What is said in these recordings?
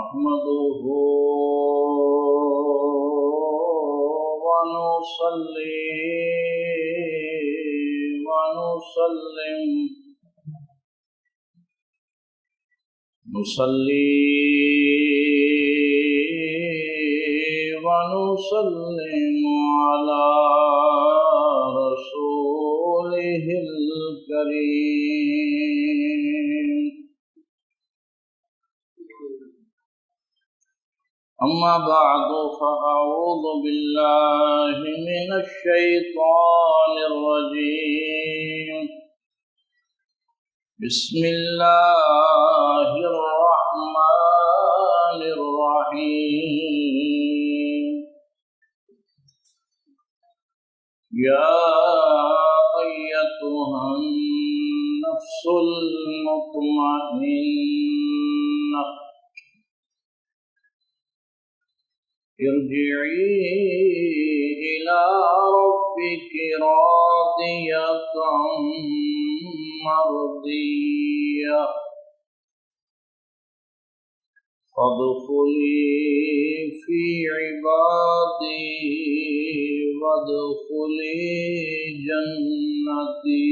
نحمده ونصلي ونسلم على رسوله الكريم. أما بعد فأعوذ بالله من الشيطان الرجيم. بسم الله الرحمن الرحيم. يا أيتها النفس المطمئنة ارجعي إلى ربك راضية مرضية فادخلي في عبادي وادخلي جنتي.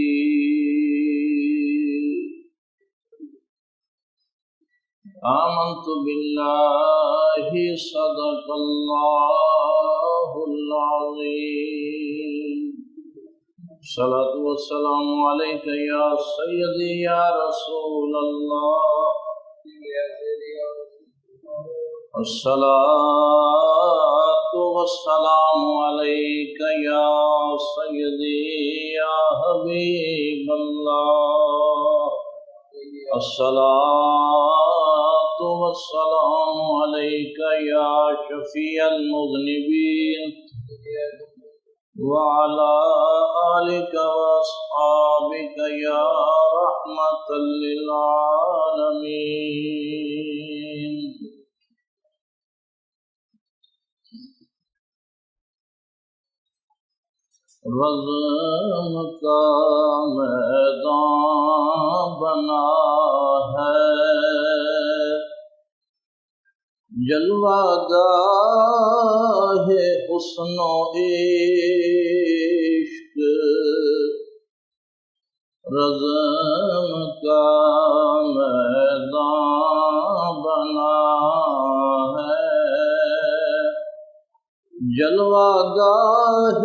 آمنت بالله صدق الله العظيم. الصلاة والسلام عليك يا سيدي يا رسول الله. الصلاة والسلام عليك يا سيدي يا حبيب الله. الصلاة والسلام عليك يا شفيع المذنبين وعلى آلك وأصحابك يا رحمة للعالمين. رزم کا میدان بنا ہے جلوہ گاہ حسن و عشق. رزم کا میدان بنا ہے جلوہ گاہ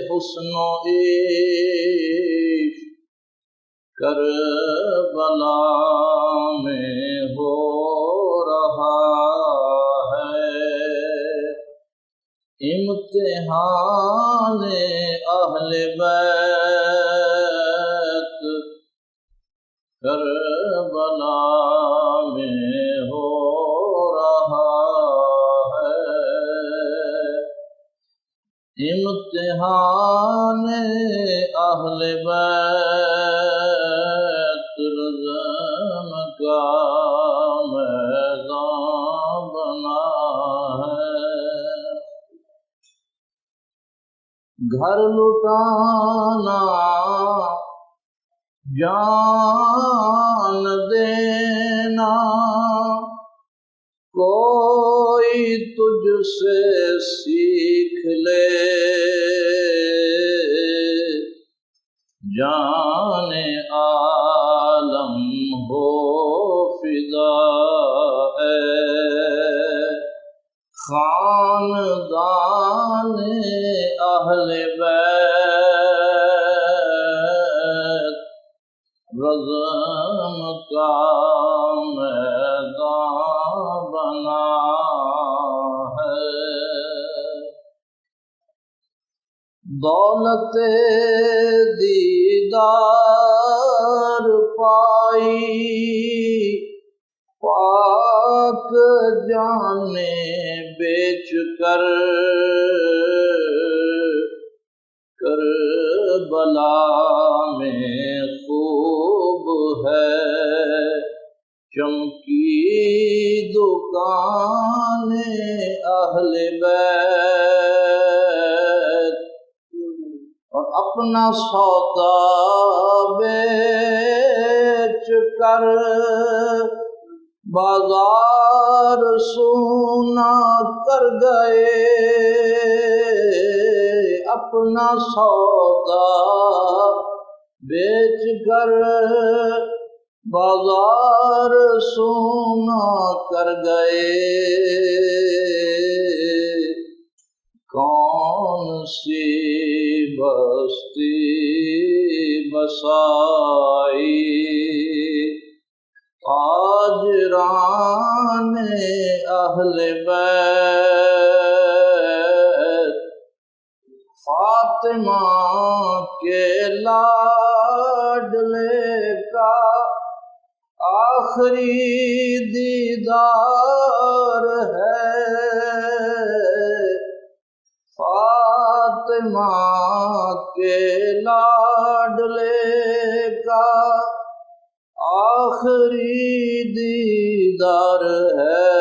حسن و عشق. کربلا میں ہو رہا ہے امتحان اہل بیت. کربلا میں ہو رہا امتحان اہل بیت. رزم کا میدان بنا ہے گھر لٹانا جان دینا کوئی تجھ سے سیکھ لے. جان عالم ہو فدا اے خاندان اہل بیت. رزم کا میدان بنا ہے دولت دیدار پائی پاک جانے بیچ کر. کربلا میں خوب ہے چمکی دکان اہل بیت. اور اپنا سودا بیچ کر بازار بازار سونا کر گئے، اپنا سودا بیچ کر بازار سونا کر گئے، کون سی بستی بسائی تاجران اہل بیت، فاطمہ کے لاڈلے کا آخری دیدار ہے، فاطمہ کے لاڈلے کا آخری دیدار ہے،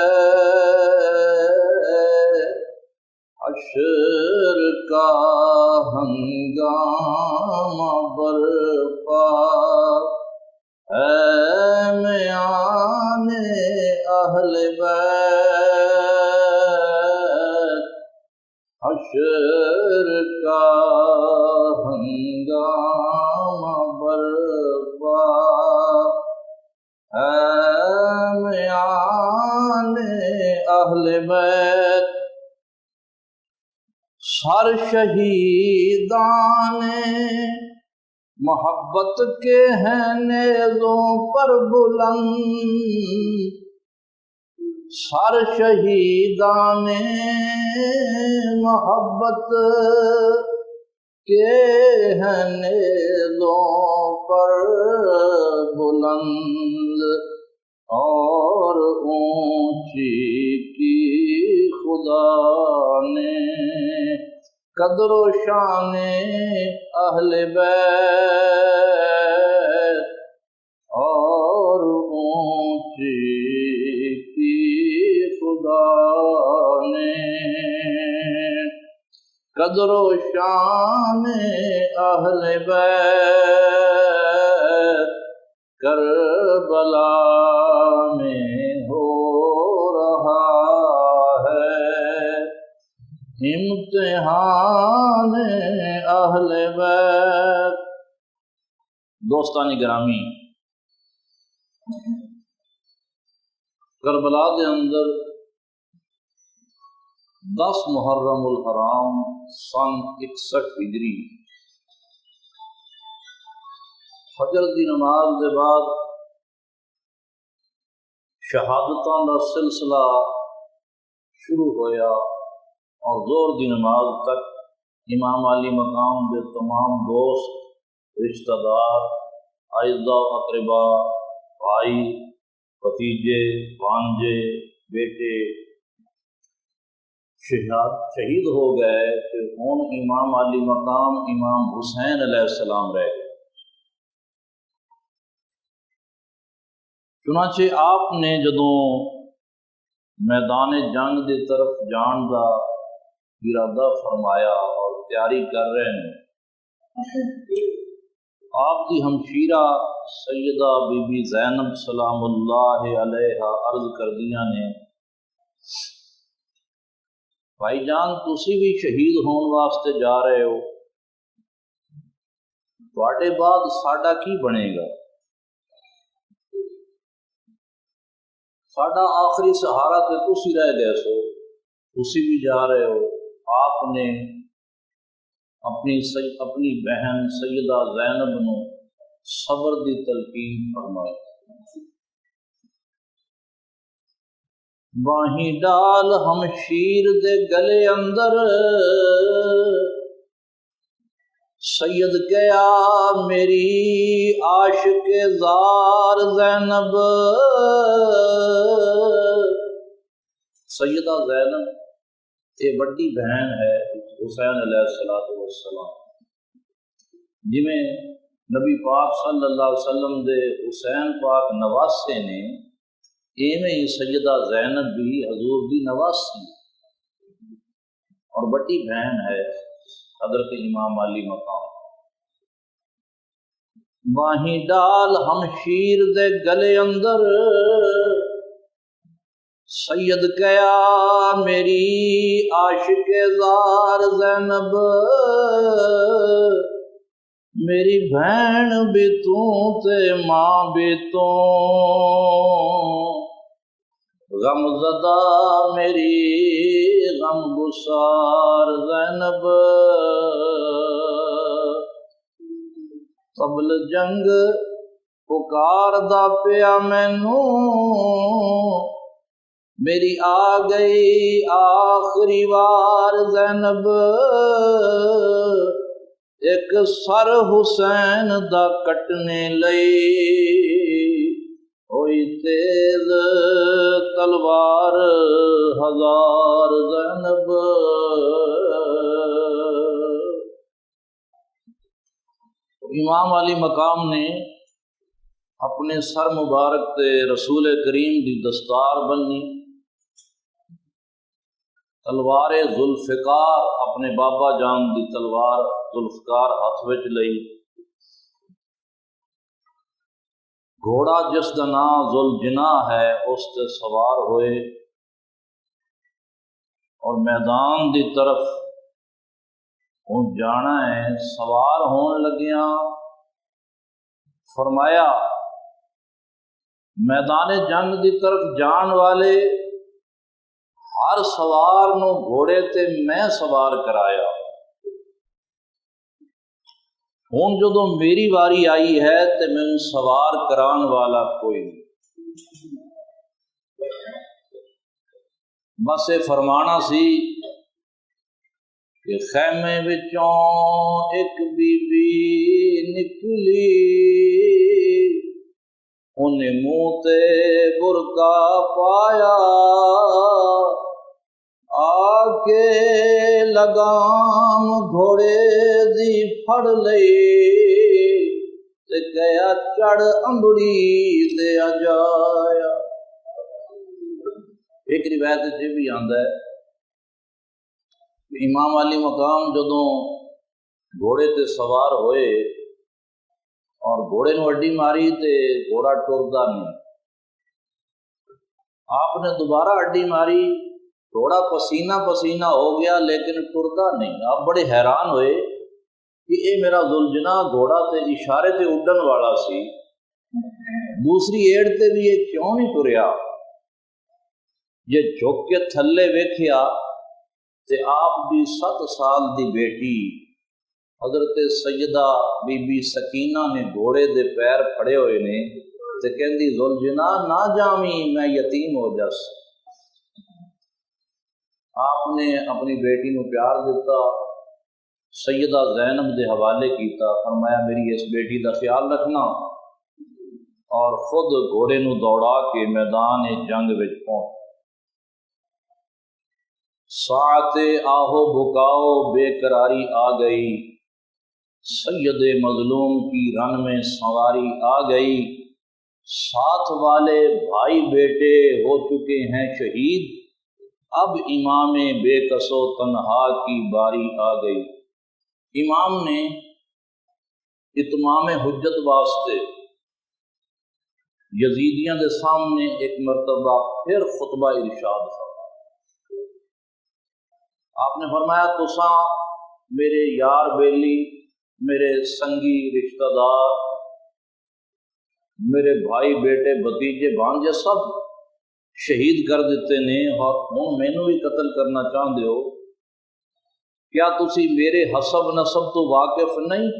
حشر کا ہنگامہ برپا ہے میان اہل بیت، حشر کا ہنگامہ برپا ہے میان اہل بیت، سر شہیدان محبت کے ہیں نیزوں پر بلند، سر شہیدان محبت کے ہیں نیزوں پر بلند، اور اونچی کی خدا نے قدر و شان اہل بیت، اور اونچی کی خدا نے قدر و شان اہل بیت، کربلا میں ہو رہا ہے امتحان اہل بیت۔ دوستان گرامی، کربلا دے اندر 10 محرم الحرام سن 61 ہجری فجر دی نماز دے بعد شہادتاں دا سلسلہ شروع ہویا، اور ظہر دی نماز تک امام علی مقام دے تمام دوست، رشتہ دار، اعزاء و اقربا، بھائی، بھتیجے، بھانجے، بیٹے شہید ہو گئے کہ ہن امام علی مقام امام حسین علیہ السلام رہ گئے۔ چنانچہ آپ نے جدوں میدان جنگ دی طرف جان دا ارادہ فرمایا اور تیاری کر رہے ہیں، آپ کی ہمشیرہ سیدہ بی بی زینب سلام اللہ علیہا عرض کردیاں نے، بھائی جان تسی بھی شہید ہون واسطے جا رہے ہو، تواڈے بعد ساڈا کی بنے گا؟ ساڈا آخری سہارا تے تسی رہ گئے سو، تسی بھی جا رہے ہو۔ آپ نے اپنی بہن سیدہ زینب نو صبر دی تلقین فرمائی۔ باہیں ڈال ہمشیر دے گلے اندر، سید کیا میری عاشق زار زینب، سیدہ زینب یہ بڑی بہن ہے حسین علیہ السلام، جی میں نبی پاک صلی اللہ علیہ وسلم دے حسین پاک نواسے نے، ایویں ہی سیدہ زینب بھی حضور دی نواسی اور بڑی بہن ہے حضرت امام علی مقام۔ باہیں ڈال ہمشیر دے گلے اندر، سید کیا میری عاشق زار زینب، میری بہن بھی تو تے ماں بھی تو، غم زدہ میری غم گسار زینب، قبل جنگ پکار دا پیا مینوں، میری آ گئی آخری وار زینب، ایک سر حسین دا کٹنے لئی ہوئی تیز تلوار ہزار زینب۔ امام علی مقام نے اپنے سر مبارک تے رسول کریم دی دستار بننی، تلوار ذوالفقار اپنے بابا جان دی تلوار ذوالفقار ہاتھ وچ لئی، گھوڑا جس دا نام ذوالجناح ہے اس تے سوار ہوئے اور میدان دی طرف ہوں جانا ہے۔ سوار ہون لگیاں فرمایا میدان جنگ دی طرف جان والے ہر سوار نو گھوڑے تے میں سوار کرایا، ہوں جدوں میری واری آئی ہے تے میں سوار کران والا کوئی نہیں، بس یہ فرمانا سی کہ خیمے وچوں ایک بی بی نکلی، انہیں منہ تے برقع پایا، آ کے لگام گھوڑے دی پھڑ لئی، تے گیا چڑھ امبڑی تے اجایا۔ ایک روایت یہ بھی آندا ہے کہ امام علی مقام جدوں گھوڑے تے سوار ہوئے اور گھوڑے نو اڈی ماری تے گھوڑا ٹردا نہیں، آپ نے دوبارہ اڈی ماری، گھوڑا پسینہ پسینہ ہو گیا لیکن ٹردا نہیں۔ آپ بڑے حیران ہوئے کہ اے میرا ذوالجناح گھوڑا تے اشارے تے اڈن والا سی، دوسری ایڑ تے بھی یہ کیوں نہیں ٹریا؟ یہ جھک کے تھلے ویکھیا تے آپ دی 7 سال دی بیٹی حضرت سیدہ بی بی سکینہ نے گھوڑے دے پیر پھڑے ہوئے نے تے کہندی ذوالجناح نہ جاویں میں یتیم ہو جس۔ آپ نے اپنی بیٹی نو پیار دیتا، سیدہ زینب دے حوالے کیتا، فرمایا میری اس بیٹی دا خیال رکھنا، اور خود گھوڑے نو دوڑا کے میدان جنگ وچ پہنچ۔ ساعت آہو بکاؤ بے قراری آ گئی، سید مظلوم کی رن میں سواری آ گئی، ساتھ والے بھائی بیٹے ہو چکے ہیں شہید، اب امام بے کسو تنہا کی باری آ گئی۔ امام نے اتمام حجت واسطے یزیدیاں دے سامنے ایک مرتبہ پھر خطبہ ارشاد فرمایا۔ آپ نے فرمایا تساں میرے یار بیلی، میرے سنگی رشتہ دار، میرے بھائی بیٹے بھتیجے بھانجے سب شہید کر دیتے نے، اور ہوں مینوں بھی قتل کرنا چاہتے ہو، کیا تسی میرے حسب نسب تو واقف نہیں؟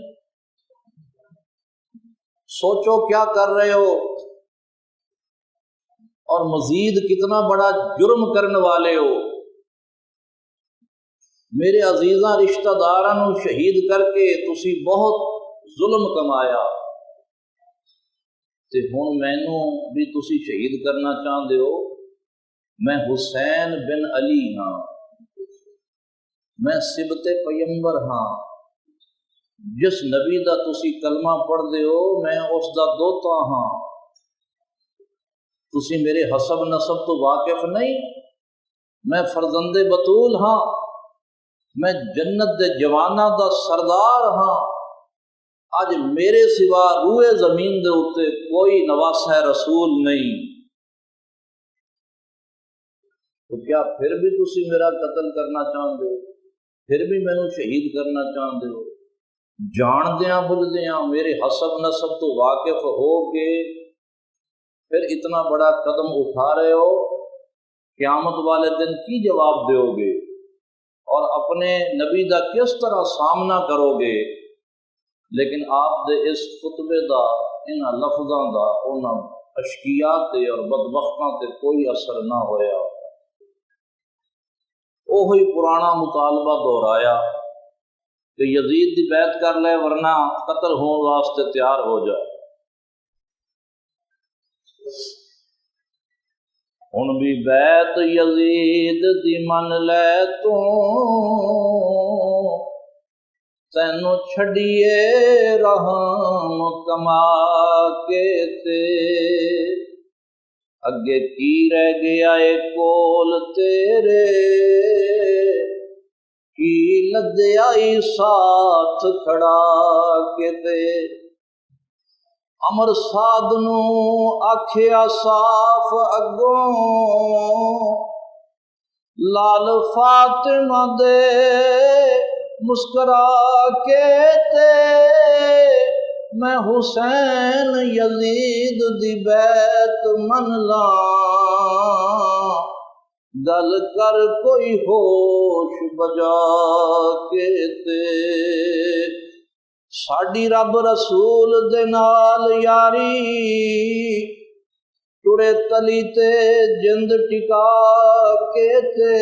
سوچو کیا کر رہے ہو، اور مزید کتنا بڑا جرم کرنے والے ہو۔ میرے عزیزاں رشتہ داراں نو شہید کر کے تسی بہت ظلم کمایا، تے ہن مینوں بھی تسی شہید کرنا چاہتے ہو۔ میں حسین بن علی ہاں، میں سبت پیمبر ہاں، جس نبی دا تسی کلمہ پڑھ دے ہو میں اس دا دوتا ہاں، تسی میرے حسب نسب تو واقف نہیں؟ میں فرزند بطول ہاں، میں جنت دے جواناں دا سردار ہاں، اج میرے سوا روئے زمین دے اوتے کوئی نواسہ رسول نہیں۔ تو کیا پھر بھی تسی میرا قتل کرنا چاہتے ہو؟ پھر بھی مینوں شہید کرنا چاہتے ہو؟ جاندیاں بلدیاں میرے حسب نسب تو واقف ہو کے پھر اتنا بڑا قدم اٹھا رہے ہو، قیامت والے دن کی جواب دیو گے اور اپنے نبی دا کس طرح سامنا کرو گے؟ لیکن آپ دے اس خطبے دا انہاں لفظاں دا انہاں اشقیاء تے اور بدبختاں تے کوئی اثر نہ ہویا۔ اوہی پرانا مطالبہ دہرایا کہ یزید دی بیعت کر لے ورنہ قتل ہون واسطے تیار ہو جائے۔ ہن بھی بیعت یزید دی من لے تو تینوں چھڑیے رحم کما کے تے اگے کی رہ گیا اے کول تیرے کی لدیائی ساتھ کھڑا کے تے امر سعد نو آکھیا صاف اگوں لال فاطمہ دے مسکرا کے تے میں حسین یزید دی بیعت من لاں گل کر کوئی ہوش بجا کے تے ساڈی رب رسول دے نال یاری ٹرے تلی تے جند ٹکا کے تے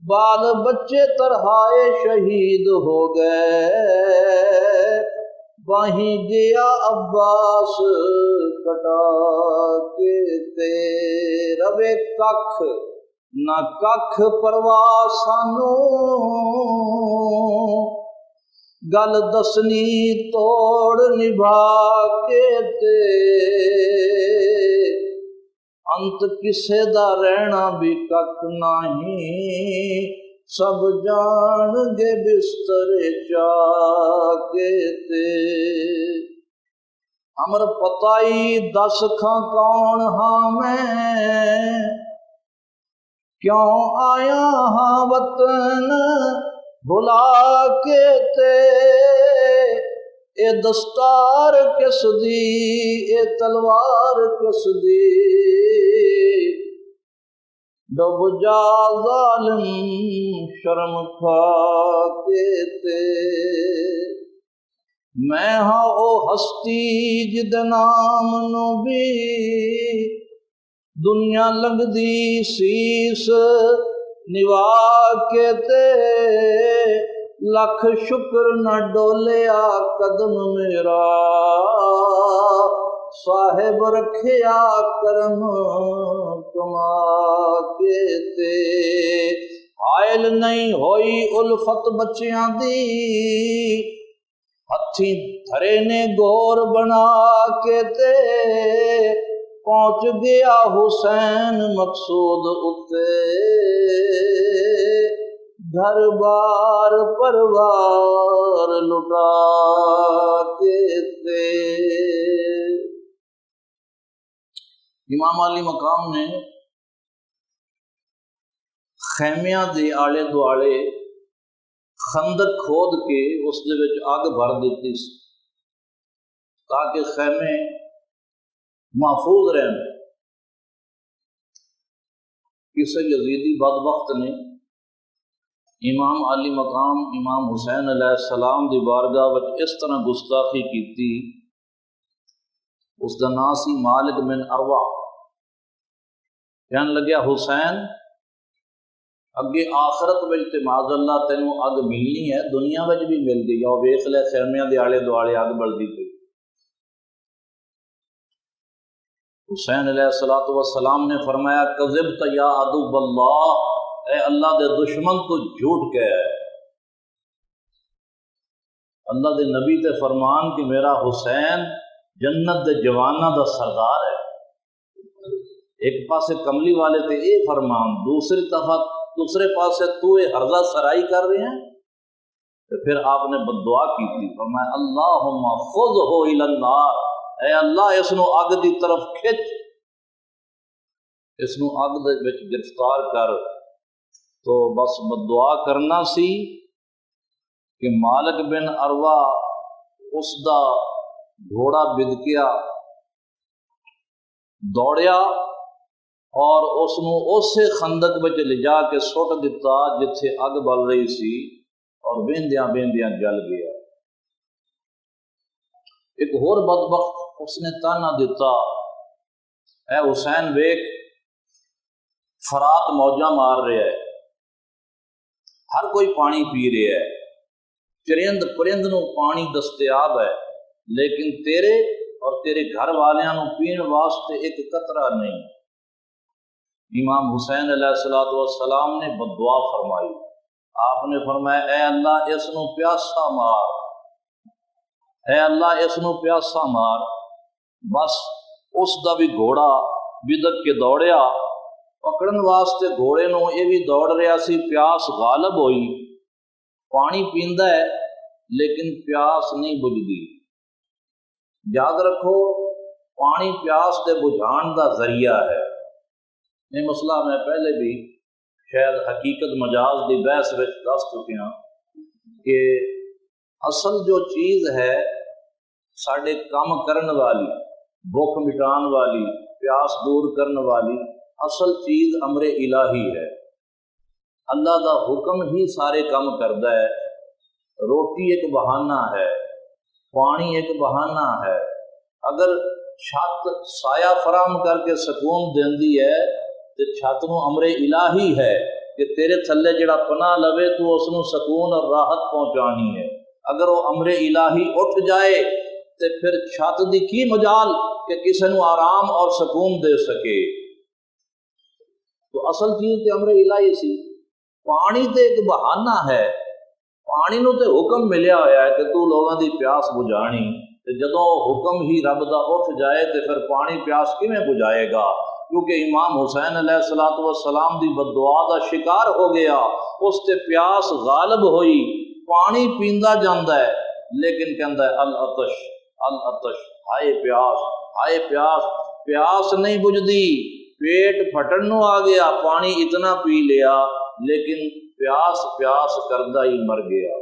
بال بچے ترہائے شہید ہو گئے وہیں گیا عباس کٹا کے تے روے ککھ نہ ککھ پرواہ سانو گل دسنی توڑ نبھا کے تے انت کسے دا رہنا بھی ککھ نہیں سب جان گے بستر چا کے تے امر پتائی دس کھاں کون ہاں میں کیوں آیا ہاں وطن بھلا کے تے اے دستار کس دی اے تلوار کس دی ڈب جا ظالم شرم کھا کے تے میں ہاں او ہستی جد نام نو بھی دنیا لنگ دی سیس نوا کے تے لکھ شکر نہ ڈولیا قدم میرا صاحب رکھیا کرم کما کے تے حائل نہیں ہوئی الفت بچیاں دی ہتھی تھرے نے گور بنا کے تے پہنچ گیا حسین مقصود اتے گھر بار پروار لٹا کے تے امام علی مقام نے خیمیاں دے آلے دوالے خندق کھود کے اس دے وچ اگ بھر دیتی سی تاکہ خیمے محفوظ رہن۔ کسی یزیدی بدبخت نے امام علی مقام امام حسین علیہ السلام دی بارگاہ وچ اس طرح گستاخی کیتی، اس دا نام سی مالک بن اروا، کہن لگیا حسین اگے آخرت وچ تے معاذ اللہ تینوں اگ ملنی ہے، دنیا وچ بھی مل گئی، اور ویکھ لے خیمیاں دے آلے دوالے اگ بلدی پئی۔ حسین علیہ السلام نے فرمایا کذبت یا عدو اللہ، اے اللہ دے دشمن تو جھوٹ کہہ ہے۔ اللہ دے نبی تے فرمان کہ میرا حسین جنت دے جواناں دا سردار ہے، ایک پاسے کملی والے تے اے فرمان، دوسرے پاسے تو اے ہرزہ سرائی کر رہے ہیں۔ پھر آپ نے بددعا کی تھی، فرمایا اللہم خذہ الی النار، اے اللہ اس نو اگ دی طرف کھچ۔ اس نو اگ دے وچ گرفتار کر، تو بس بدعا کرنا سی کہ مالک بن اروا اس دا گھوڑا بدکیا، دوڑیا اور اس نو اسے خندق وچ لجا کے سٹ دتا جتھے اگ بل رہی سی، اور بیندیاں بیندیاں جل گیا۔ ایک ہور بدبخت اس نے تانا دیتا، اے حسین ویکھ فرات موجاں مار رہا ہے، ہر کوئی پانی پی رہا ہے، چرند پرند نو پانی دستیاب ہے، لیکن تیرے اور تیرے گھر والیاں نو پین واسطے ایک قطرہ نہیں۔ امام حسین علیہ السلام نے بدعا فرمائی، آپ نے فرمایا اے اللہ اس نو پیاسا مار، اے اللہ اس نو پیاسا مار۔ بس اس دا بھی گھوڑا بدک کے دوڑیا، پکڑن واسطے گھوڑے نو یہ بھی دوڑ رہا سی، پیاس غالب ہوئی، پانی پیندا ہے لیکن پیاس نہیں بجھدی۔ یاد رکھو پانی پیاس دے بجھان دا ذریعہ ہے۔ یہ مسئلہ میں پہلے بھی شاید حقیقت مجاز دی بحث وچ دس چکیا کہ اصل جو چیز ہے ساڈے کام کرن والی، بھوک مٹان والی، پیاس دور کرن والی، اصل چیز امر الہی ہے۔ اللہ دا حکم ہی سارے کام کردا ہے۔ روٹی ایک بہانہ ہے، پانی ایک بہانہ ہے۔ اگر چھت سایہ فراہم کر کے سکون دیندی ہے تو چھت نو امر الہی ہے کہ تیرے تھلے جڑا پناہ لوے تو اس نو سکون اور راحت پہنچانی ہے۔ اگر وہ امر الہی اٹھ جائے تو پھر چھت دی کی مجال کہ کسی نو آرام اور سکون دے سکے۔ تو اصل چیز تے امر الہی سی۔ پانی تے ایک بہانہ ہے، پانی نو تے حکم ملیا ہوا ہے کہ تو لوگاں دی پیاس بجھانی، تے جدوں حکم ہی رب دا اٹھ جائے تے پھر پانی پیاس کیویں بجھائے گا؟ کیونکہ امام حسین علیہ السلام دی بددعا دا شکار ہو گیا، اس تے پیاس غالب ہوئی، پانی پیندا جاندا ہے لیکن کہندا ہے العطش العطش، ہائے پیاس ہائے پیاس، پیاس نہیں بجھدی، پیٹ پھٹن نو آ گیا، پانی اتنا پی لیا لیکن پیاس پیاس کردہ ہی مر گیا۔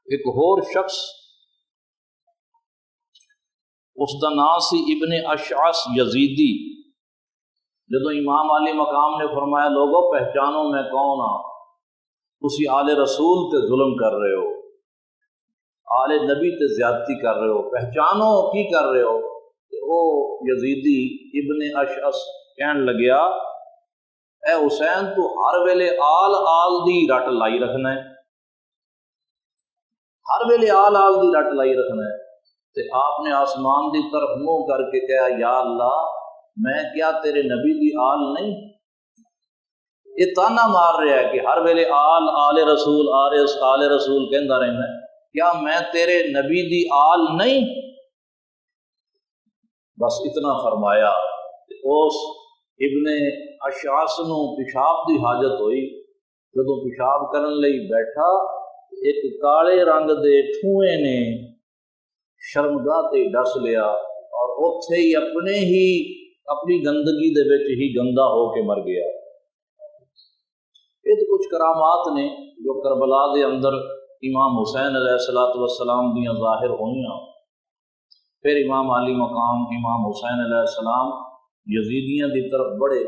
ایک اور شخص اس دا نام سی ابن اشعث یزیدی، جدو امام علی مقام نے فرمایا لوگوں پہچانو میں کون ہاں، تسی آل رسول تے ظلم کر رہے ہو، آل نبی تے زیادتی کر رہے ہو، پہچانو کی کر رہے ہو؟ وہ یزیدی ابن اشعث کہن لگیا اے حسین تو ہر ویلے آل آل دی رٹ لائی رکھنا ہے، ہر ویلے آل آل دی رٹ لائی رکھنا ہے۔ تے آپ نے آسمان دی طرف منہ کر کے کہا یا اللہ میں کیا تیرے نبی دی آل نہیں؟ یہ تانا مار رہا ہے کہ ہر ویلے آل آل رسول آل رسول کہندا رہنا ہے، کیا میں تیرے نبی دی آل نہیں؟ بس اتنا فرمایا۔ اس ابن اشعث نو پیشاب دی حاجت ہوئی، جدوں پیشاب کرن لئی بیٹھا ایک کالے رنگ دے ٹھوئے نے شرمگاہ تے ڈس لیا اور اوتھے ہی اپنی گندگی دے وچ ہی گندا ہو کے مر گیا۔ یہ تو کچھ کرامات نے جو کربلا دے اندر امام حسین علیہ السلام دیاں ظاہر ہوئیاں۔ پھر امام علی مقام امام حسین علیہ السلام یزیدیاں دی طرف بڑھے،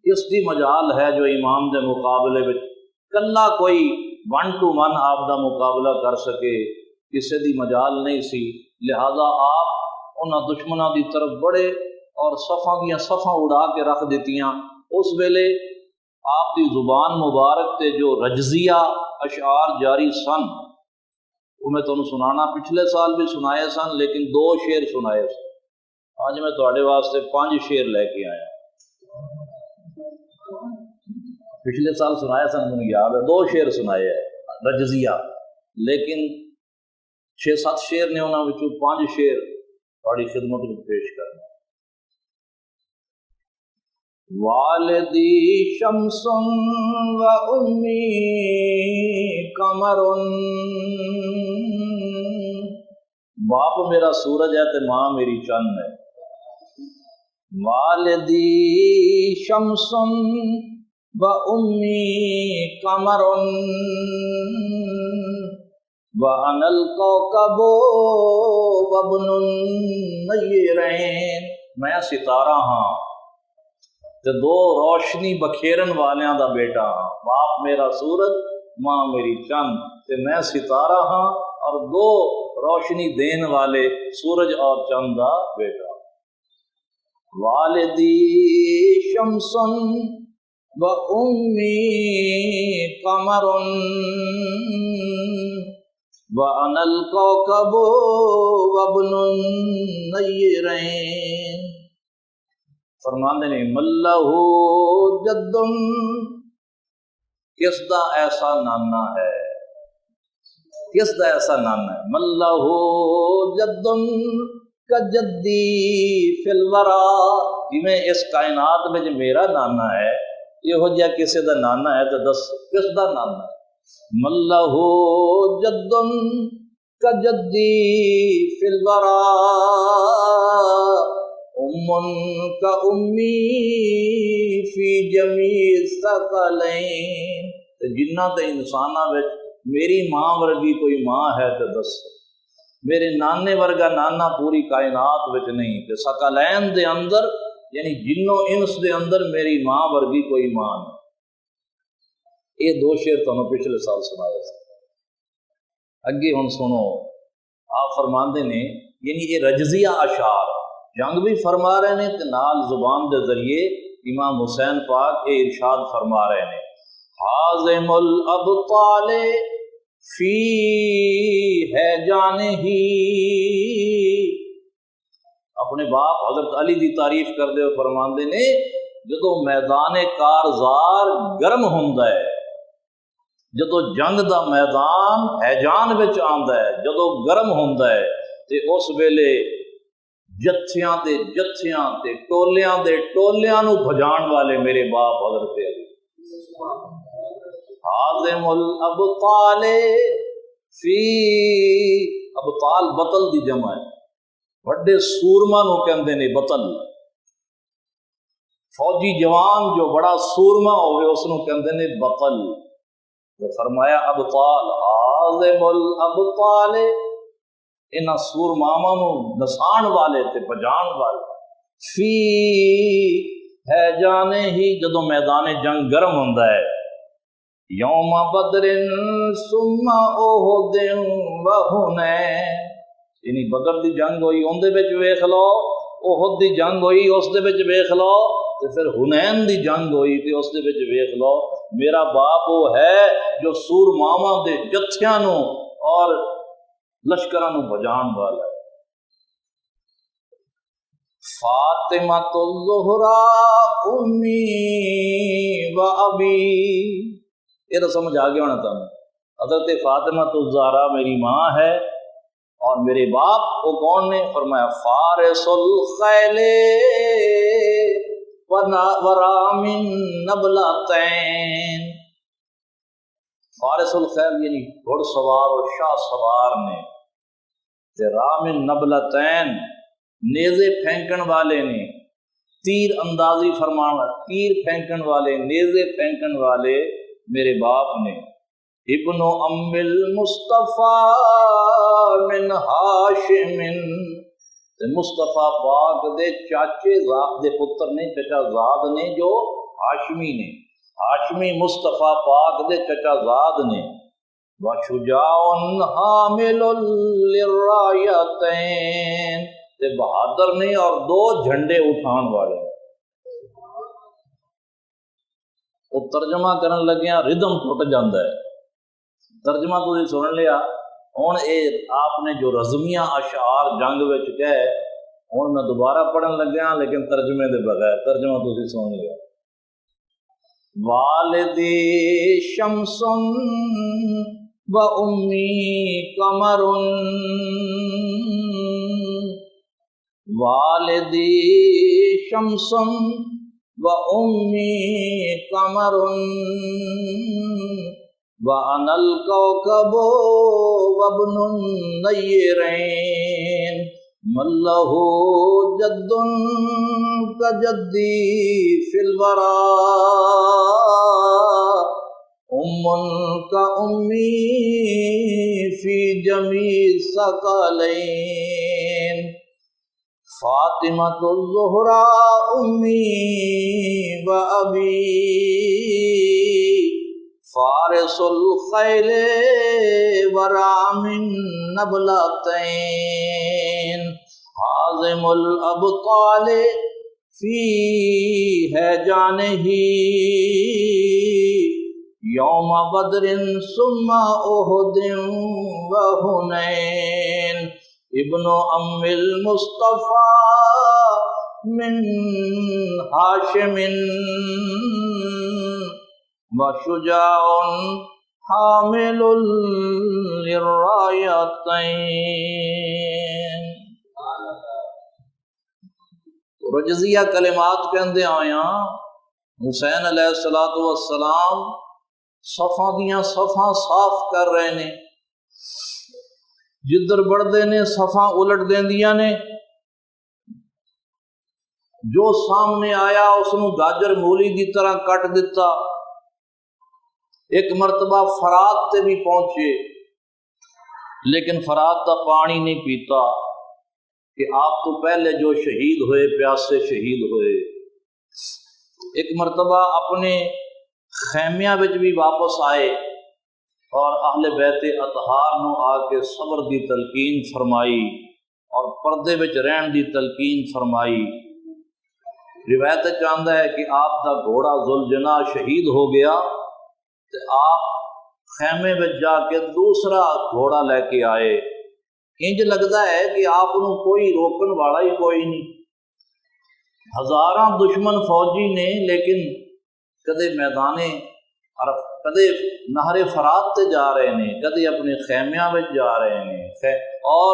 اس دی مجال ہے جو امام دے مقابلے وچ کلا کوئی 1 to 1 آپ دا مقابلہ کر سکے، کسی دی مجال نہیں سی، لہذا آپ انہاں دشمناں دی طرف بڑھے اور صفاں دیاں صفاں اڑا کے رکھ دیتیاں۔ اس ویلے آپ دی زبان مبارک تے جو رجزیہ اشعار جاری سن، وہ میں تمہیں سنانا پچھلے سال بھی سنائے سن لیکن 2 شعر سنائے سن، آج میں تواڈے واسطے 5 شعر لے کے آیا۔ پچھلے سال سنائے سن، مجھے یاد ہے 2 شعر سنائے ہیں رجزیہ، لیکن 6-7 شعر نے انہاں وچوں 5 شعر تواڈی خدمت میں پیش کرنا۔ والدی شمس و امی قمر، باپ میرا سورج ہے تے ماں میری چند ہے، والدی شمس و امی قمر وَأَنَا الْكَوْكَبُ وَابْنُ النَّيِّرَيْنِ، میں ستارہ ہاں تے دو روشنی بکھیرن والیاں دا بیٹا ہاں۔ باپ میرا سورج، ماں میری چند، تے میں ستارہ ہاں اور دو روشنی دین والے سورج اور چند دا بیٹا۔ والدی شمسن و امی قمر وَأَنَا الْكَوْكَبُ وَابْنُ النَّيِّرَيْنِ۔ فرماندے نے مَلَّهُ جَدٌّ، کس دا ایسا نانا ہے، کس دا ایسا نانا ہے۔ مَلَّهُ جَدٌّ کَجَدِّی فِی الْوَرَىٰ، جویں اس کائنات میں میرا نانا ہے، یہ جہا کسی دا نانا ہے تو دس کس دا نانا ہے۔ مَلَّهُ جَدٌّ کَجَدِّی فِی الْوَرَىٰ أُمٌّ کَأُمِّی فِی جَمِیعِ الثَّقَلَینِ، جنہ تے انساناں وچ میری ماں ورگی کوئی ماں ہے تو دس، میرے نانے ورگا نانا پوری کائنات وچ نہیں، تے ثقلین دے اندر یعنی جنوں انس دے اندر میری ماں ورگی کوئی ماں نہیں۔ یہ دو شعر تمہیں پچھلے سال سنایا تھا، اگے ہن سنو۔ آپ فرماندے نے یعنی یہ رجزیہ اشعار جنگ بھی فرما رہے ہیں تے نال زبان دے ذریعے امام حسین پاک یہ ارشاد فرما رہے ہیں، حازم الابطال فی ہے جانہی، اپنے باپ حضرت علی دی تعریف کردے ہوئے فرماندے نے جدو میدان کارزار گرم ہوندا ہے، جدو جنگ دا میدان ہیجان وچ آندا ہے، جدو گرم ہوندا ہے تے اس ویلے جتھیاں تے جتھیاں تے ٹولیاں دے ٹولیاں نو بھجان والے میرے باپ حضرت علی۔ حازم الابطال فی، ابطال بطل دی جمع ہے، وڈے سورما نو کہندے نے بطل، فوجی جوان جو بڑا سورما ہوئے اس نو کہندے نے بطل۔ تو فرمایا ابطال، حازم الابطال، انہاں سورماواں نو نسان والے تے بجان والے، فی ہے جانے ہی، جدو میدان جنگ گرم ہوندا ہے، یوم بدر ثم احد و حنین، یعنی بدر دی جنگ ہوئی ان دے وچ ویکھ لو، احد دی جنگ ہوئی اس دے وچ ویکھ لو، تے پھر حنین دی جنگ ہوئی تے اس دے وچ ویکھ لو۔ میرا باپ وہ ہے جو سورماواں دے جتھیاں نو اور لشکراں نو بجان والا ہے۔ فاطمہ الزہراء امی و ابی، یہ تو سمجھ آ گیا ہونا تھا، حضرت فاطمہ الزہراء میری ماں ہے اور میرے باپ وہ کون نے؟ فرمایا فارس الخیل ورام النبلتین، فارس الخیل یعنی گھڑ سوار اور شاہ سوار نے، رام النبلتین نیزے پھینکن والے نے، تیر اندازی فرمانا، تیر پھینکن والے، نیزے پھینکن والے میرے باپ نے۔ ابن ام المصطفیٰ من ہاشم، مصطفیٰ پاک دے چاچے زاد دے پتر نے، چچا زاد نے جو ہاشمی نے، ہاشمی مصطفیٰ پاک دے چچا زاد نے۔ وشجاع حامل للرایتین، تے بہادر نے اور دو جھنڈے اٹھان والے۔ وہ ترجمہ کرن لگیا ردم ٹوٹ جاندہ ہے، ترجمہ تو سن لیا، ہن اے آپ نے جو رزمیہ اشعار جنگ وچ کہے ہن میں دوبارہ پڑھن لگیا لیکن ترجمے دے بغیر، ترجمہ تو سن لیا۔ والدی شمس و امی قمر، والدی شمس و امی قمر وَأَنَا الْكَوْكَبُ وَابْنُ النَّيِّرَيْنِ، مَن لَّهُ جَدٌّ كجدي في الورى كأمي في جميع الثقلين فاطمة الزهراء أمي وأبي فارس الخيل ورام النبلتين عازم الأبطال في هجانه يوم بدر ثم أحد وهنين ابن أم المصطفى من هاشم وشجاع حامل للرايتين. رجزیہ کلمات کہندے آیا حسین علیہ السلام صفاں دیاں صفاں صاف کر رہے نے، جدھر بڑھدے نے صفاں الٹ دیندیاں نے، جو سامنے آیا اس نو گاجر مولی دی طرح کٹ دیتا۔ ایک مرتبہ فرات تے بھی پہنچے لیکن فرات دا پانی نہیں پیتا کہ آپ تو پہلے جو شہید ہوئے پیاسے شہید ہوئے۔ ایک مرتبہ اپنے خیمیاں وچ بھی واپس آئے اور اہل بیت اطہار نو آ کے صبر دی تلقین فرمائی اور پردے وچ رہن دی تلقین فرمائی۔ روایت چاہتا ہے کہ آپ دا گھوڑا ذوالجناح شہید ہو گیا تو آپ خیمے وچ جا کے دوسرا گھوڑا لے کے آئے۔ انج لگتا ہے کہ آپ نو کوئی روکن والا ہی کوئی نہیں، ہزاراں دشمن فوجی نے لیکن کدے میدان عرف کدے نہر فرات تے جا رہے ہیں، کدے اپنے خیمیاں وچ جا رہے ہیں، اور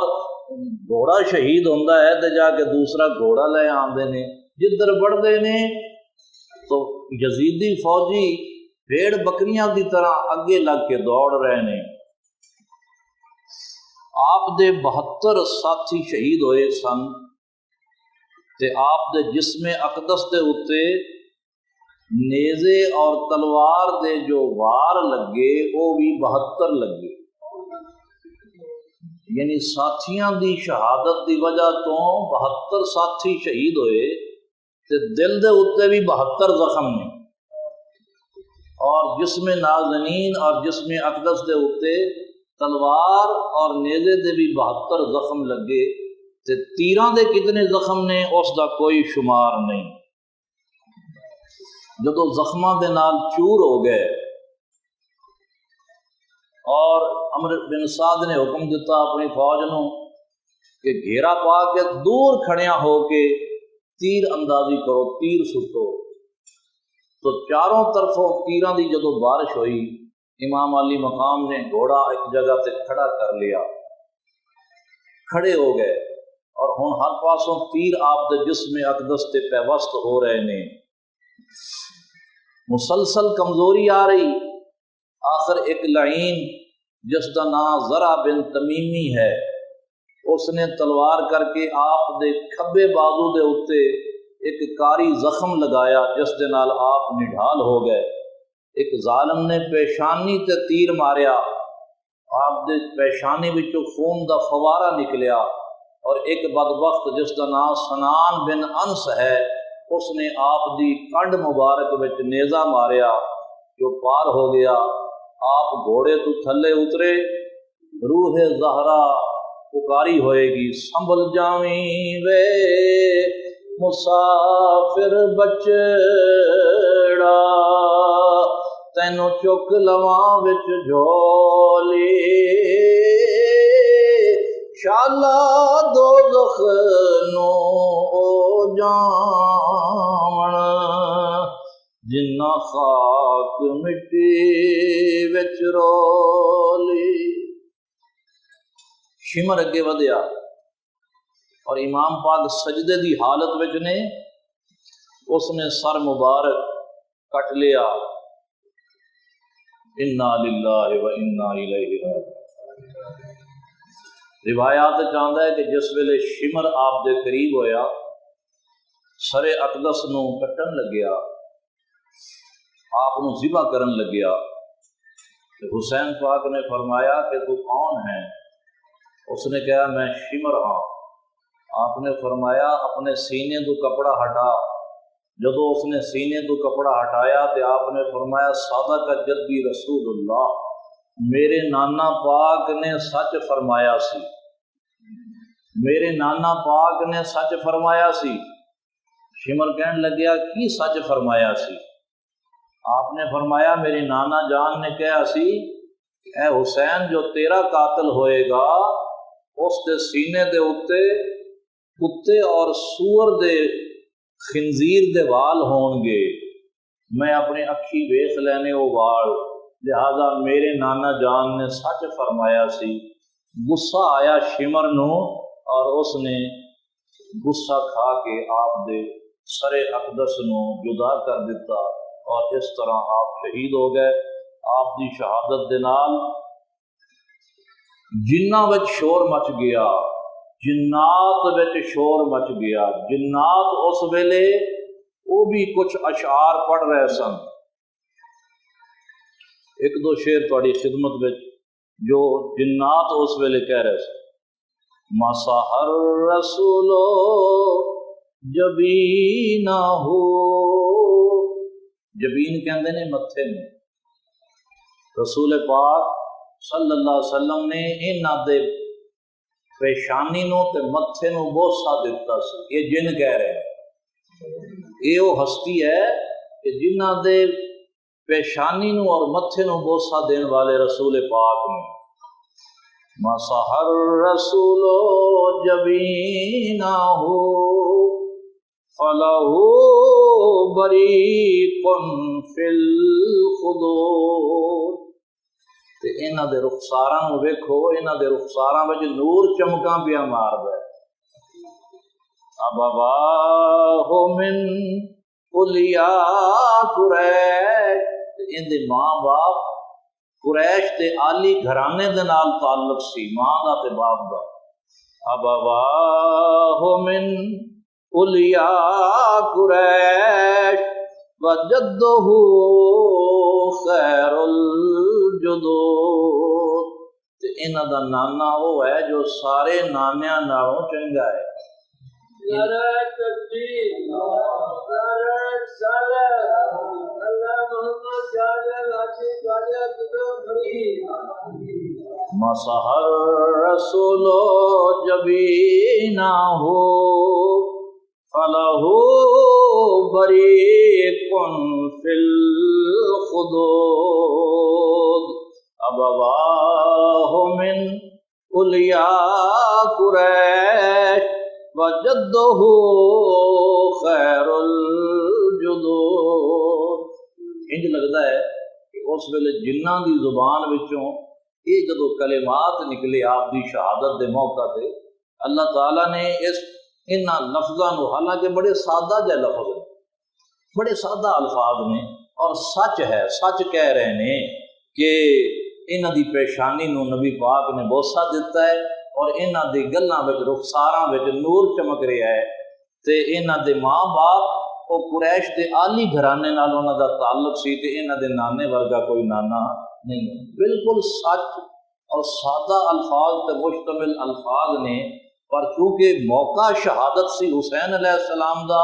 گھوڑا شہید ہوندا ہے تے جا کے دوسرا گھوڑا لے آندے نے۔ جدھر بڑھدے نے تو یزیدی فوجی بھیڑ بکریاں دی طرح اگے لگ کے دوڑ رہے ہیں۔ آپ دے 72 ساتھی شہید ہوئے سن تے آپ دے جسم اقدس دے اتے نیزے اور تلوار دے جو وار لگے وہ بھی 72 لگے، یعنی ساتھیاں دی شہادت دی وجہ تو 72 ساتھی شہید ہوئے تے دل دے اتے بھی 72 زخم نے، اور جسم نازنین اور جسم اقدس دے اتے تلوار اور نیزے دے بھی 72 زخم لگے تے تیراں دے کتنے زخم نے اس دا کوئی شمار نہیں۔ جدو زخماں دے نال چور ہو گئے اور عمرو بن سعد نے حکم دیتا اپنی فوج نو کہ گھیرا پا کے دور کھڑیاں ہو کے تیر اندازی کرو، تیر سٹو۔ تو چاروں طرفوں تیراں دی جدو بارش ہوئی، امام علی مقام نے گھوڑا ایک جگہ تے کھڑا کر لیا، کھڑے ہو گئے اور ہن ہر پاسوں تیر آپ دے جسم اقدس تے پیوست ہو رہے نے۔ مسلسل کمزوری آ رہی، آخر ایک لعین جس کا نام زرع بن تمیمی ہے، اس نے تلوار کر کے آپ دے کھبے بازو دے اتے ایک کاری زخم لگایا جس دے نال آپ نڈھال ہو گئے۔ ایک ظالم نے پیشانی تے تیر ماریا، آپ دے پیشانی وچوں خون دا فوارہ نکلیا، اور ایک بدبخت جس کا نام سنان بن انس ہے، اس نے آپ دی کنڈ مبارک وچ نیزہ ماریا جو پار ہو گیا۔ آپ گھوڑے تو تھلے اترے، روح زہرا پکاری ہوئے گی، سنبھل جاویں وے مسافر بچڑا، تینوں چک لواں وچ جھولی، شالا دوزخ نو او جاون، جنہ خاک مٹی وچ رولی۔ شمر اگے ودیا اور امام پاک سجدے دی حالت وچ نے، اس نے سر مبارک کٹ لیا۔ انا للہ و انا الیہ راجعون۔ روایات چاہتا ہے کہ جس ویلے شمر آپ دے قریب ہویا سر اقدس نو کٹن لگیا، آپ نو ذبح کرن لگیا، حسین پاک نے فرمایا کہ تو کون ہے؟ اس نے کہا میں شمر ہاں۔ آپ نے فرمایا اپنے سینے تو کپڑا ہٹا۔ جدو اس نے سینے تو کپڑا ہٹایا تو آپ نے فرمایا صادق جدی رسول اللہ، میرے نانا پاک نے سچ فرمایا سی، میرے نانا پاک نے سچ فرمایا سی۔ شمر کہنے لگیا کی سچ فرمایا سی؟ آپ نے فرمایا میری نانا جان نے کہا سی اے حسین جو تیرا قاتل ہوئے گا اس دے سینے دے اتے کتے اور سور دے خنزیر دے وال ہون گے، میں اپنی اکھی ویکھ لینے وہ وال، لہذا میرے نانا جان نے سچ فرمایا سی۔ غصہ آیا شمر نو اور اس نے غصہ کھا کے آپ دے سر اقدس نو جدا کر دیتا، اور اس طرح آپ شہید ہو گئے۔ آپ دی شہادت دے نال جناں وچ شور مچ گیا، جنات وچ شور مچ گیا۔ جنات اس ویلے وہ بھی کچھ اشعار پڑھ رہے سن، ایک دو شعر تہاڈی خدمت وچ جو جنات اس ویلے کہہ رہے سن۔ مسح الرسول جبینہ ہو، جبین کہندے نے متھے میں، رسول پاک صلی اللہ علیہ وسلم نے انہاں دے پیشانی نو تے متھے نو بوسہ دیتا سی۔ یہ جن کہہ رہے ہیں، یہ وہ ہستی ہے کہ جنہاں دے پیشانی نو اور متھے نو بوسہ دین والے رسول پاک نے۔ مسح الرسول جبینہ ہو فَلَهُ بَرِيقٌ فِي الْخُدُورِ، تے انہاں دے رخساراں نو ویکھو، انہاں دے رخساراں وچ نور چمکاں پیا مار دے۔ أَبَوَاهُ مِنْ أُولِيَاءِ قُرَيْشٍ، ان دے ماں باپ قریش تے عالی گھرانے دے نال تعلق سی، ماں دا تے باپ دا۔ أَبَوَاهُ مِنْ أُولِيَاءِ قُرَيْشٍ وَجَدُّهُ خَيْرُ الْجُدُودِ، تے انہاں دا نانا وہ ہے جو سارے نانیاں نالوں چنگا ہے۔ نعرہ تکبیر، نعرہ صلاۃ، اللہ محمد مسح الرسول جبینہ فَلَهُ بَرِيقٌ فِي الْخُدُودِ أَبَوَاهُ مِنْ أُولِيَاءِ قُرَيْشٍ وَجَدُّهُ خَيْرُ الْجُدُودِ۔ انج لگتا ہے کہ اس ویلے جنہاں دی زبان وچوں یہ جدو کلمات نکلے آپ دی شہادت دے موقع تے، اللہ تعالیٰ نے انہاں لفظاں نو، حالانکہ بڑے سادہ جے لفظ ہیں، بڑے سادہ الفاظ نے، اور سچ ہے، سچ کہہ رہے نے کہ انہاں دی پیشانی نو نبی پاک نے بوسہ دیتا ہے، اور انہاں دی گلاں وچ رخساراں وچ نور چمک رہا ہے، تے انہاں دے ماں باپ وہ قریش دے عالی گھرانے نال انہاں دا تعلق سی، تے انہاں دے نانے ورگا کوئی نانا نہیں۔ بالکل سچ اور سادہ الفاظ تے مشتمل الفاظ نے، پر چونکہ موقع شہادت سی حسین علیہ السلام دا،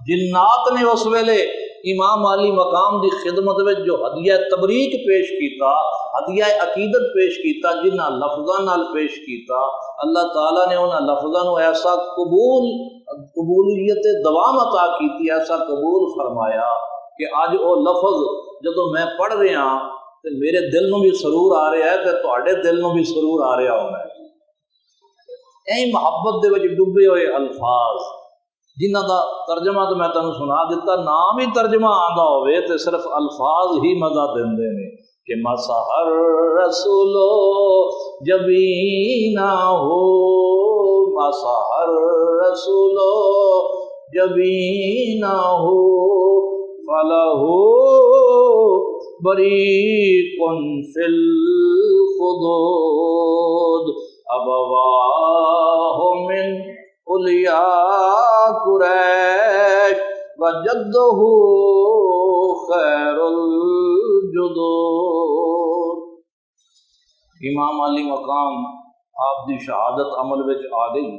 جنات نے اس ویلے امام علی مقام دی خدمت میں جو ہدیہ تبریک پیش کیتا، ہدیہ عقیدت پیش کیتا، جنہ لفظاں نال پیش کیتا، اللہ تعالیٰ نے انہاں لفظاں نو ایسا قبولیت دوام عطا کیتی، ایسا قبول فرمایا کہ اج وہ لفظ جدو میں پڑھ رہا تو میرے دل نو بھی سرور آ رہا ہے، تے تہاڈے دل نو بھی سرور آ رہا ہونا ہے۔ ایں محبت دے وچ ڈبے ہوئے الفاظ جنہ دا ترجمہ تو میں تمہیں سنا دیتا، نام ہی ترجمہ آندا ہوئے تے صرف الفاظ ہی مزہ دیندے نے کہ مسح الرسول جبینہ ہو، مسح الرسول جبینہ ہو فَلَهُ بَرِيقٌ فِي الْخُدُودِ أَبَوَاهُ مِنْ أُولِيَاءِ قُرَيْشٍ جدہ خیر الجدود۔ امام علی مقام آپ دی شہادت عمل وچ آ گئی،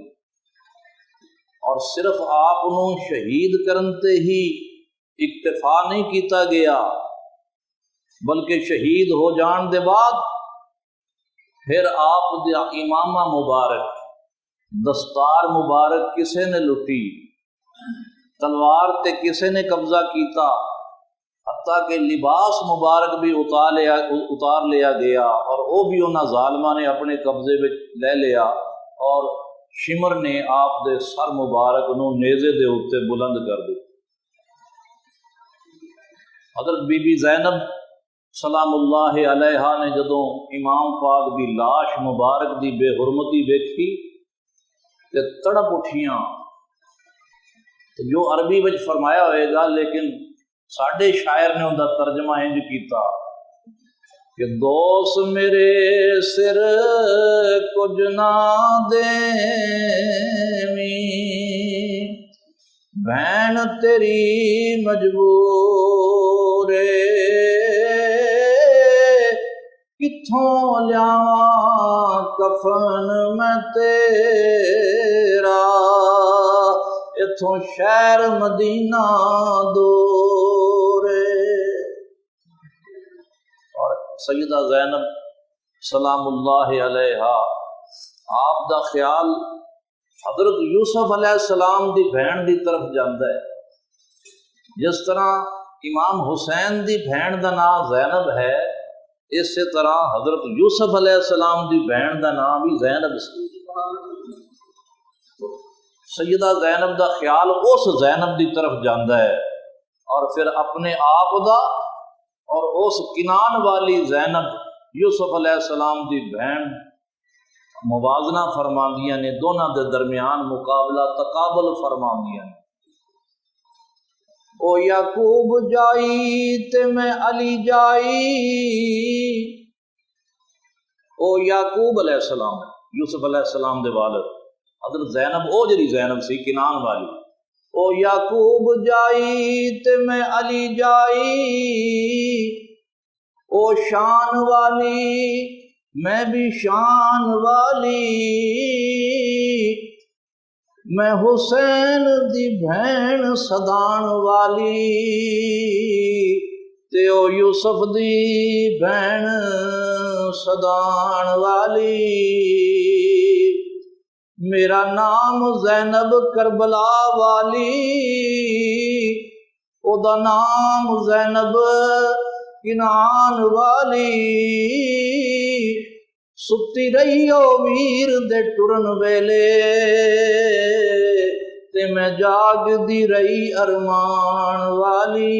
اور صرف آپ نوں شہید کرن تے ہی اکتفا نہیں کیتا گیا، بلکہ شہید ہو جان دے بعد پھر آپ دا امامہ مبارک، دستار مبارک کسے نے لٹی، تلوار تے کسے نے قبضہ کیتا، حتیٰ کہ لباس مبارک بھی اتار لیا گیا، اور وہ بھی انہاں ظالماں نے اپنے قبضے وچ لے لیا، اور شمر نے آپ دے سر مبارک نو نیزے دے اوتے بلند کر دیا۔ حضرت بی بی زینب سلام اللہ علیہا نے جدوں امام پاک دی لاش مبارک دی بے حرمتی دیکھی تے تڑپ اٹھیاں، جو عربی وچ فرمایا ہوئے گا، لیکن ساڈے شاعر نے ان کا ترجمہ انج کیتا کہ دوست میرے سر کچھ نہ دیویں، بہن تیری مجبور کتھوں لیاواں کفن میں تیرا، اتھوں شہر مدینہ دور۔ اور سیدہ زینب سلام اللہ علیہا، آپ دا خیال حضرت یوسف علیہ السلام دی بہن دی طرف جاندا ہے، جس طرح امام حسین دی بہن دا نام زینب ہے، اسی طرح حضرت یوسف علیہ السلام دی بہن دا نام بھی زینب سی۔ سیدہ زینب دا خیال اس زینب دی طرف جاندا ہے، اور پھر اپنے آپ دا اور اس کنان والی زینب یوسف علیہ السلام دی بہن موازنہ فرماندیاں نے، دونوں دے درمیان مقابلہ تقابل فرماندیاں نے۔ او یعقوب جائی تے میں علی جائی، او یعقوب علیہ السلام، یوسف علیہ السلام دے والد حضرت زینب، او جڑی زینب سی کنان والی، او یعقوب جائی تے میں علی جائی، او شان والی میں بھی شان والی، میں حسین دی بہن سدان والی، تے او یوسف دی بہن سدان والی، میرا نام زینب کربلا والی، او دا نام زینب کنان والی، ستی رہی او ویر دے ٹرن ویلے، تے میں جاگ دی رہی ارمان والی،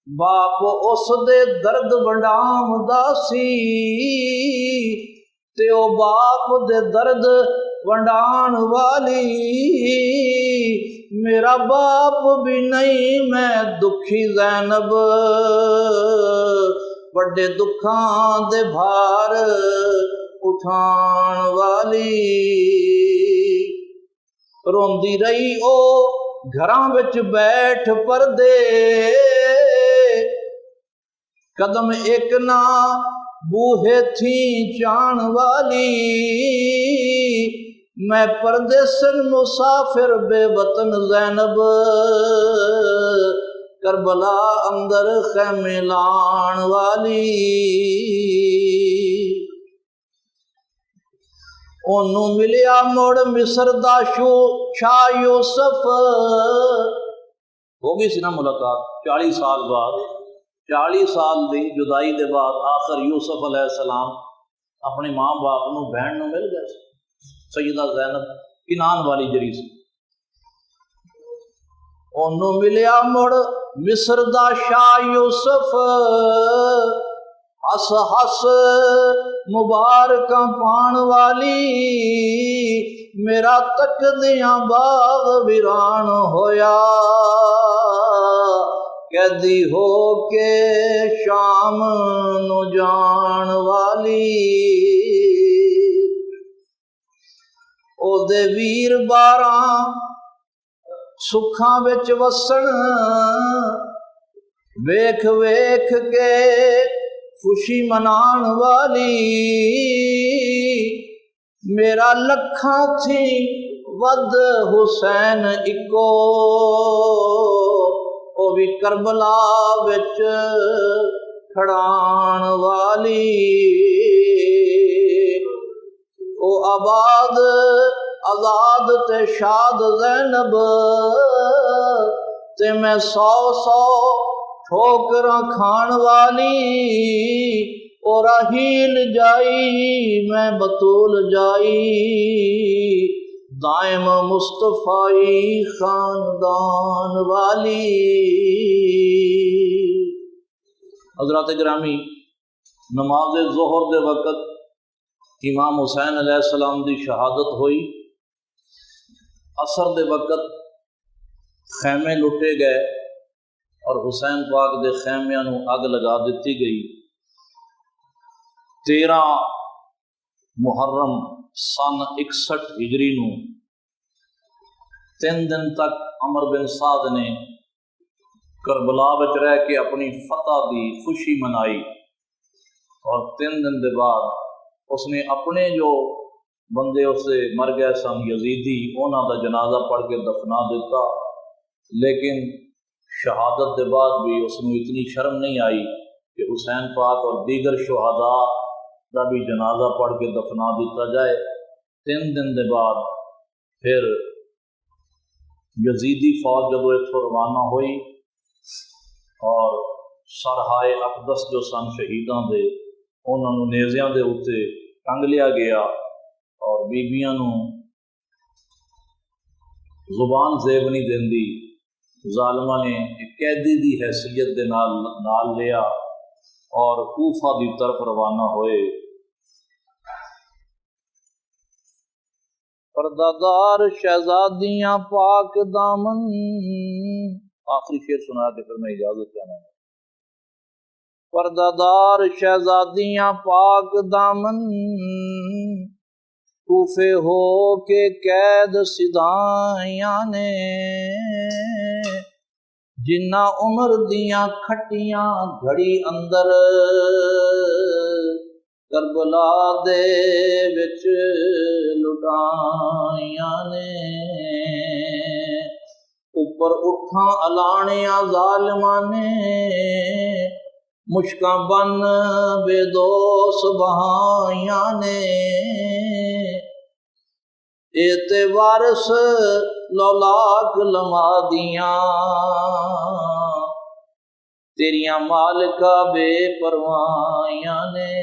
باپ اس دے درد ونڈام داسی، تے او باپ دے درد ونڈان والی، میرا باپ بھی نہیں میں دکھی زینب، بڑے دکھاں دے بھار اٹھان والی، روندی رہی او گھراں وچ بیٹھ پردے، قدم ایک نہ بوہے تھی چان والی، میں پردیسن مسافر بے وطن زینب، کربلا اندر خیمے لان والی، اونوں ملیا مڑ مصر دا شاہ یوسف، ہو گئی سی نا ملاقات 40 سال بعد، 40 سال دی جدائی دے بعد آخر یوسف علیہ السلام اپنے ماں باپ نو بہن نو مل گئے، سیدہ زینب کنان والی جڑی سی، اونوں ملیا مڑ مصر دا شاہ یوسف، ہس ہس مبارکاں پان والی، میرا تکدیاں باغ ویران ہویا، قیدی ہو کے شام نو جان والی، او دے ویر باراں سکھاں وچ وسن ویکھ ویکھ کے خوشی منان والی میرا لکھاں تھی ود حسین اکو او بھی کربلا وچ کھڑان والی او آباد آزاد تے شاد زینب تے میں 100 ٹھوکراں کھان والی او رحیل جائی میں بطول جائی دائم مصطفی خاندان والی۔ حضرات گرامی، نماز ظہر دے وقت امام حسین علیہ السلام دی شہادت ہوئی۔ عصر دے وقت خیمے لٹے گئے اور حسین پاک دے خیمیاں نو اگ لگا دیتی گئی۔ 13 محرم سن 61 ہجری نو 3 دن تک عمر بن سعد نے کربلا وچ رہ کے اپنی فتح دی خوشی منائی، اور 3 دن دے بعد اس نے اپنے جو بندے اس سے مر گئے سن یزیدی انہاں دا جنازہ پڑھ کے دفنا دیتا، لیکن شہادت دے بعد بھی اس نے اتنی شرم نہیں آئی کہ حسین پاک اور دیگر شہداء کا بھی جنازہ پڑھ کے دفنا دیتا جائے۔ 3 دن دے بعد پھر یزیدی فوج جب اتھوں روانہ ہوئی اور سرہائے اقدس جو سن شہیداں دے انہوں نے نیزیاں دے اوتے ٹنگ لیا گیا، اور بیبیاں نو زبان زیب نہیں دیندی، ظالمہ نے ایک قیدی دی حیثیت دے نال لیا اور کوفہ دی طرف روانہ ہوئے۔ پردادار شہزادیاں پاک دامن، آخری شعر سنا کے پھر میں اجازت چاہنا ہوں۔ پردادار شہزادیاں پاک دامن کوفے ہو کے قید سدائیاں نے، جنہ عمر دیاں کھٹیاں گھڑی اندر کربلا دے وچ لٹائیاں نے، اوپر اٹھاں الانیاں ظالماں نے مشکاں بن بے دوس بہائیاں نے، ایتے وارث لولاک لما دیاں تیریاں مالکہ بے پروائیاں نے،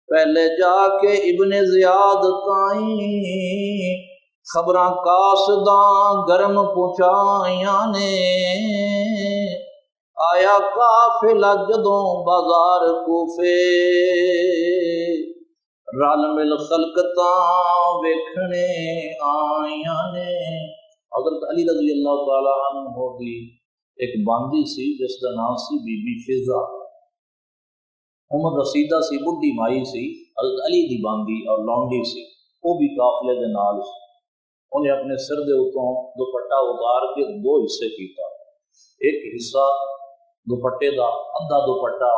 پہلے جا کے ابن زیاد تائیں خبراں قاصداں گرم پہنچائیاں نے، آیا قافلہ جدوں بازار کوفے رل مل خلقتاں ویکھنے آئیاں نے۔ حضرت علی رضی اللہ تعالیٰ عنہ دی ایک باندی سی جس کا نام سی بی بی فضا، رسیدہ سی، بڈھی مائی سی، حضرت علی دی باندی اور لونڈی سی، وہ بھی قافلے دے نال سی۔ انہیں اپنے سر دے اتوں دوپٹہ اتار کے 2 حصے کیتا، ایک حصہ دوپٹے دا ادھا دوپٹہ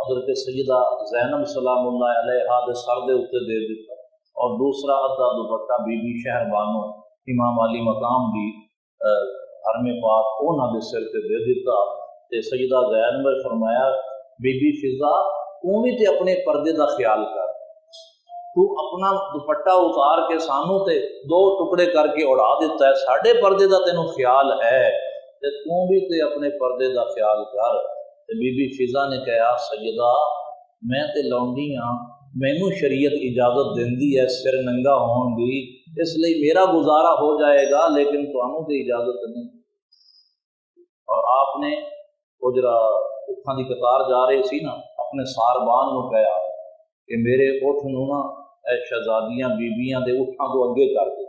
حضرت سیدہ زینب سلام اللہ علیہا دے سر دے اتنے دے دیتا، اور دوسرا ادھا دوپٹہ بی بی شہر بانو امام علی مقام دی حرم پاک انہاں دے سر تے دے دیتا۔ تے سیدہ زینب نے فرمایا بی بی فضا تو بھی تے اپنے پردے دا خیال کر، تو اپنا دوپٹہ اتار کے سانوں تے 2 ٹکڑے کر کے اڑا دیتا ہے، ساڑھے پردے دا تینوں خیال ہے تے تو بھی تے اپنے پردے دا خیال کر۔ تے بی بی فضا نے کہا سیدہ میں تے لونڈی ہاں، مینوں شریعت اجازت دیندی ہے سر ننگا ہون دی، اس لیے میرا گزارا ہو جائے گا لیکن تانوں تے اجازت نہیں۔ اور آپ نے وہ جرا اٹھاں دی قطار جا رہے سی نا، اپنے ساربان نو کہا کہ میرے اٹھ نو نا اے شہزادیاں بیبیاں دے اٹھاں تو اگے کر دے۔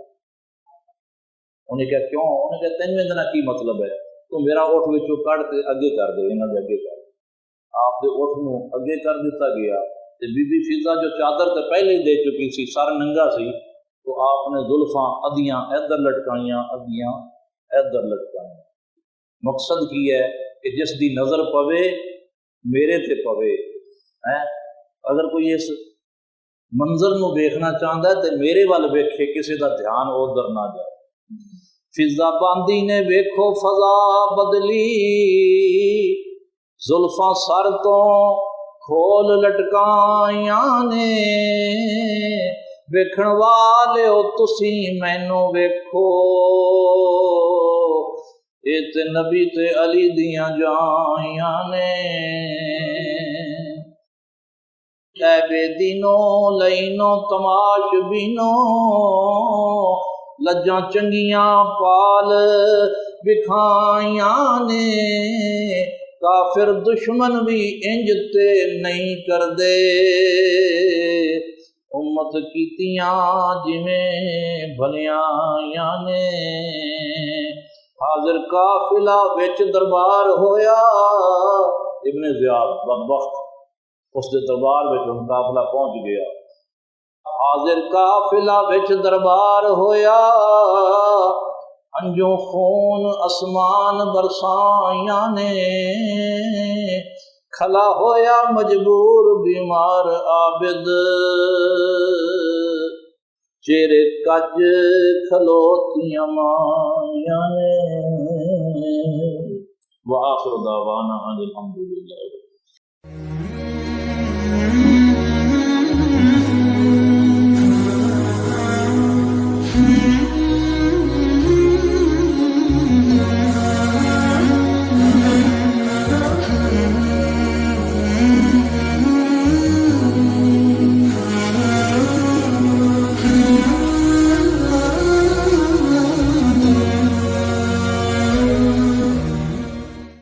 انہیں کہا کیوں؟ انہیں کہا تینوں ادنا کی مطلب ہے، تو میرا اٹھ وچوں کڑ کے اگے کر دے، انہاں دے اگے کر دے۔ آپ دے اٹھ نو اگے کر دیتا گیا تے بی بی فضا جو چادر تے پہلے ہی دے چکی سی، سر ننگا سی، تو آپ نے زلفاں ادیاں ادھر لٹکائیاں ادیاں ادھر لٹکائیاں۔ مقصد کی ہے کہ جس دی نظر پوے میرے تے پوے ہے، اگر کوئی اس منظر نو دیکھنا چاہتا ہے تو میرے وال ویکھے، کسی دا دھیان ادھر نہ جائے۔ فضا باندی نے ویکھو فضا بدلی، زلفاں سر تو کھول لٹکائیاں نے، ویکھن والے او تسی مینوں ویکھو، اے تے نبی تے علی دیاں جائیاں نے، اے بے دینو لینو تماش بینو، لجاں چنگیاں پال بکھائیاں نے، کافر دشمن بھی انج تے نہیں کردے، امت کیتیاں جویں بھلیاں نے۔ حاضر قافلہ وچ دربار ہویا، ابن زیاد بدبخت اس دے دربار وچ قافلہ پہنچ گیا۔ حاضر قافلہ وچ دربار ہویا، انجو خون اسمان برسائیاں نے، کھلا ہویا مجبور بیمار عابد، چہرے کج کھلوتیاں مائیاں نے۔ وآخر دعوانا ان الحمدللہ۔